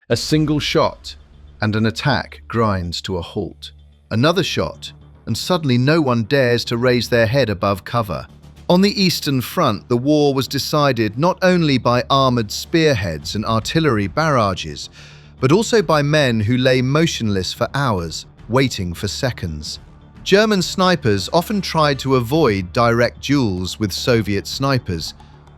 A single shot, and an attack grinds to a halt. Another shot, and suddenly no one dares to raise their head above cover. On the Eastern Front, the war was decided not only by armoured spearheads and artillery barrages, but also by men who lay motionless for hours, waiting for seconds. German snipers often tried to avoid direct duels with Soviet snipers,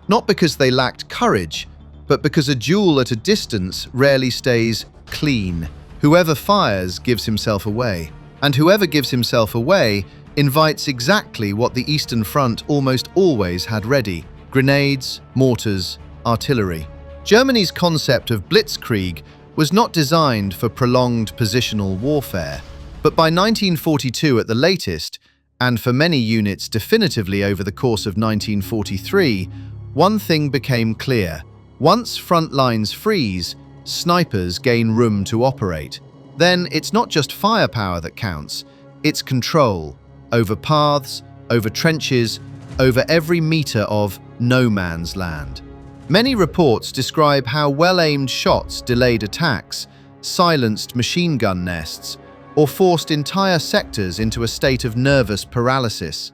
not because they lacked courage, but because a duel at a distance rarely stays clean. Whoever fires gives himself away, and whoever gives himself away invites exactly what the Eastern Front almost always had ready: grenades, mortars, artillery. Germany's concept of blitzkrieg was not designed for prolonged positional warfare, but by 1942 at the latest, and for many units definitively over the course of 1943, one thing became clear. Once front lines freeze, snipers gain room to operate. Then it's not just firepower that counts, it's control over paths, over trenches, over every meter of no man's land. Many reports describe how well-aimed shots delayed attacks, silenced machine gun nests, or forced entire sectors into a state of nervous paralysis.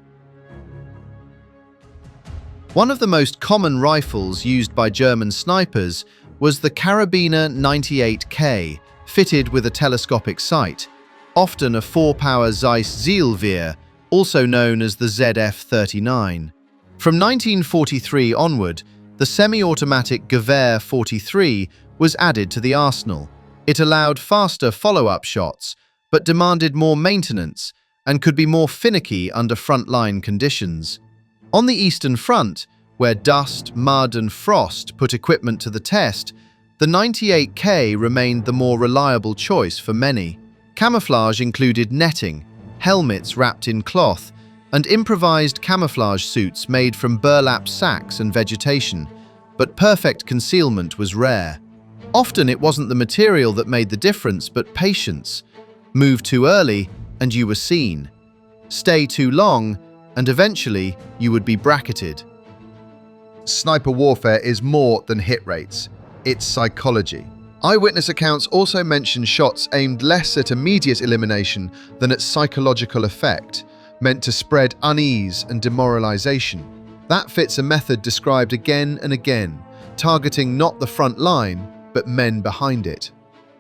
One of the most common rifles used by German snipers was the Karabiner 98K, fitted with a telescopic sight, often a 4-power Zeiss Zielwehr, also known as the ZF-39. From 1943 onward, the semi-automatic Gewehr 43 was added to the arsenal. It allowed faster follow-up shots, but demanded more maintenance and could be more finicky under front-line conditions. On the Eastern Front, where dust, mud and frost put equipment to the test, the 98K remained the more reliable choice for many. Camouflage included netting, helmets wrapped in cloth, and improvised camouflage suits made from burlap sacks and vegetation, but perfect concealment was rare. Often it wasn't the material that made the difference, but patience. Move too early, and you were seen. Stay too long, and eventually you would be bracketed. Sniper warfare is more than hit rates. It's psychology. Eyewitness accounts also mention shots aimed less at immediate elimination than at psychological effect, meant to spread unease and demoralization. That fits a method described again and again, targeting not the front line, but men behind it.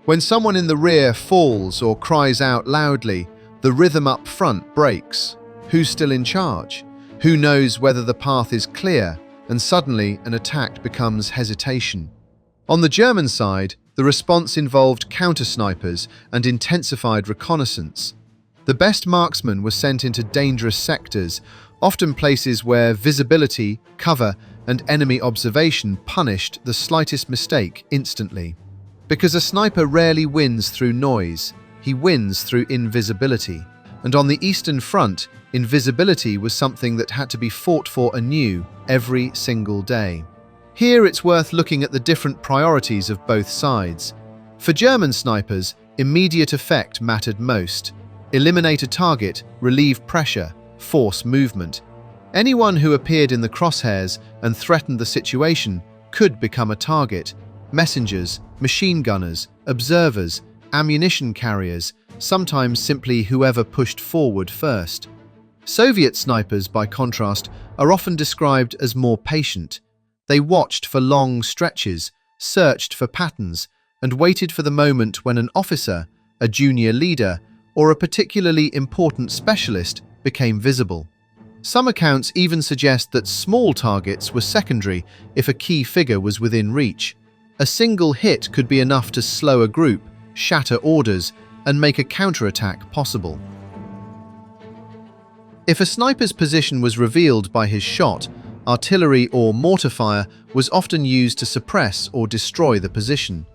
When someone in the rear falls or cries out loudly, the rhythm up front breaks. Who's still in charge? Who knows whether the path is clear? And suddenly an attack becomes hesitation. On the German side, the response involved counter-snipers and intensified reconnaissance. The best marksmen were sent into dangerous sectors, often places where visibility, cover, and enemy observation punished the slightest mistake instantly. Because a sniper rarely wins through noise, he wins through invisibility. And on the Eastern Front, invisibility was something that had to be fought for anew every single day. Here it's worth looking at the different priorities of both sides. For German snipers, immediate effect mattered most. Eliminate a target, relieve pressure, force movement. Anyone who appeared in the crosshairs and threatened the situation could become a target. Messengers, machine gunners, observers, ammunition carriers, sometimes simply whoever pushed forward first. Soviet snipers, by contrast, are often described as more patient. They watched for long stretches, searched for patterns, and waited for the moment when an officer, a junior leader, or a particularly important specialist became visible. Some accounts even suggest that small targets were secondary if a key figure was within reach. A single hit could be enough to slow a group, shatter orders, and make a counterattack possible. If a sniper's position was revealed by his shot, artillery or mortar fire was often used to suppress or destroy the position.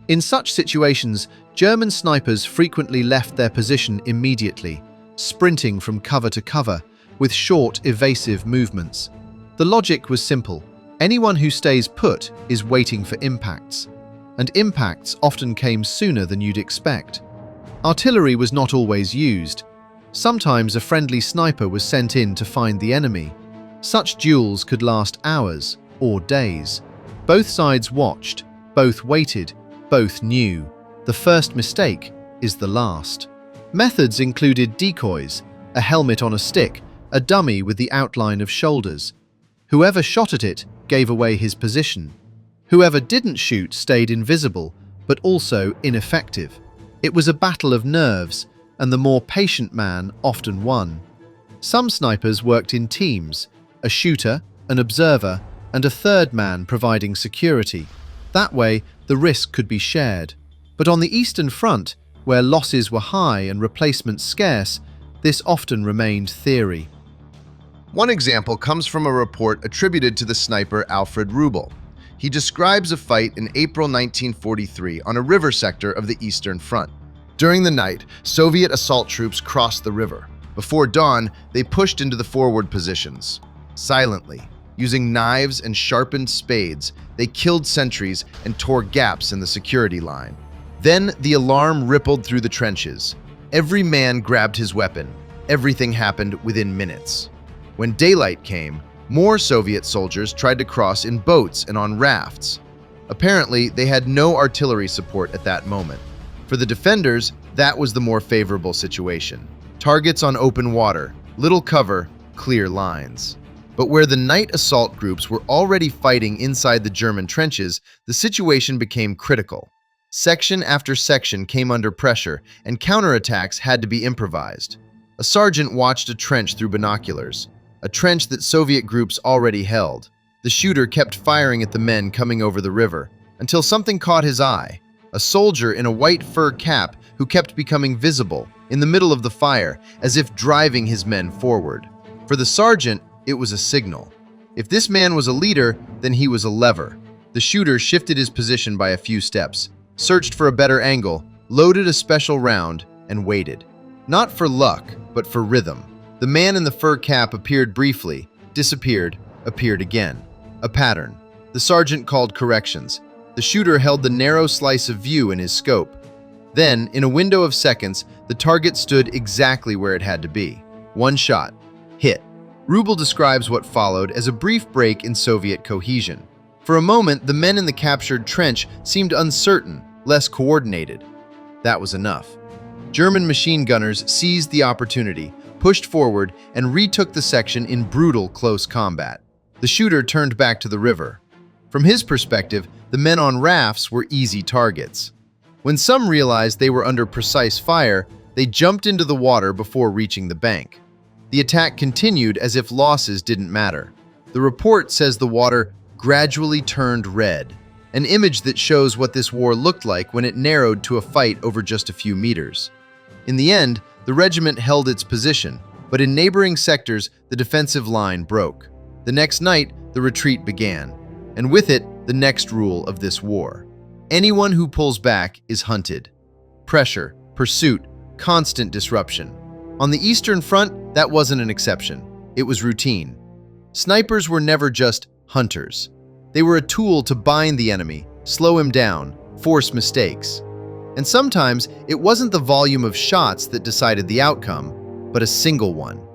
In such situations, German snipers frequently left their position immediately, sprinting from cover to cover, with short, evasive movements. The logic was simple. Anyone who stays put is waiting for impacts, and impacts often came sooner than you'd expect. Artillery was not always used. Sometimes a friendly sniper was sent in to find the enemy. Such duels could last hours or days. Both sides watched, both waited, both knew. The first mistake is the last. Methods included decoys, a helmet on a stick, a dummy with the outline of shoulders. Whoever shot at it gave away his position. Whoever didn't shoot stayed invisible, but also ineffective. It was a battle of nerves, and the more patient man often won. Some snipers worked in teams, a shooter, an observer, and a third man providing security. That way, the risk could be shared. But on the Eastern Front, where losses were high and replacements scarce, this often remained theory. One example comes from a report attributed to the sniper Alfred Rubel. He describes a fight in April 1943 on a river sector of the Eastern Front. During the night, Soviet assault troops crossed the river. Before dawn, they pushed into the forward positions. Silently, using knives and sharpened spades, they killed sentries and tore gaps in the security line. Then the alarm rippled through the trenches. Every man grabbed his weapon. Everything happened within minutes. When daylight came, more Soviet soldiers tried to cross in boats and on rafts. Apparently, they had no artillery support at that moment. For the defenders, that was the more favorable situation. Targets on open water, little cover, clear lines. But where the night assault groups were already fighting inside the German trenches, the situation became critical. Section after section came under pressure, and counterattacks had to be improvised. A sergeant watched a trench through binoculars, a trench that Soviet groups already held. The shooter kept firing at the men coming over the river, until something caught his eye. A soldier in a white fur cap who kept becoming visible in the middle of the fire, as if driving his men forward. For the sergeant, it was a signal. If this man was a leader, then he was a lever. The shooter shifted his position by a few steps, searched for a better angle, loaded a special round, and waited. Not for luck, but for rhythm. The man in the fur cap appeared briefly, disappeared, appeared again. A pattern. The sergeant called corrections. The shooter held the narrow slice of view in his scope. Then, in a window of seconds, the target stood exactly where it had to be. One shot. Hit. Rubel describes what followed as a brief break in Soviet cohesion. For a moment, the men in the captured trench seemed uncertain, less coordinated. That was enough. German machine gunners seized the opportunity, pushed forward, and retook the section in brutal close combat. The shooter turned back to the river. From his perspective, the men on rafts were easy targets. When some realized they were under precise fire, they jumped into the water before reaching the bank. The attack continued as if losses didn't matter. The report says the water gradually turned red, an image that shows what this war looked like when it narrowed to a fight over just a few meters. In the end, the regiment held its position, but in neighboring sectors, the defensive line broke. The next night, the retreat began, and with it, the next rule of this war. Anyone who pulls back is hunted. Pressure, pursuit, constant disruption. On the Eastern Front, that wasn't an exception. It was routine. Snipers were never just hunters. They were a tool to bind the enemy, slow him down, force mistakes. And sometimes, it wasn't the volume of shots that decided the outcome, but a single one.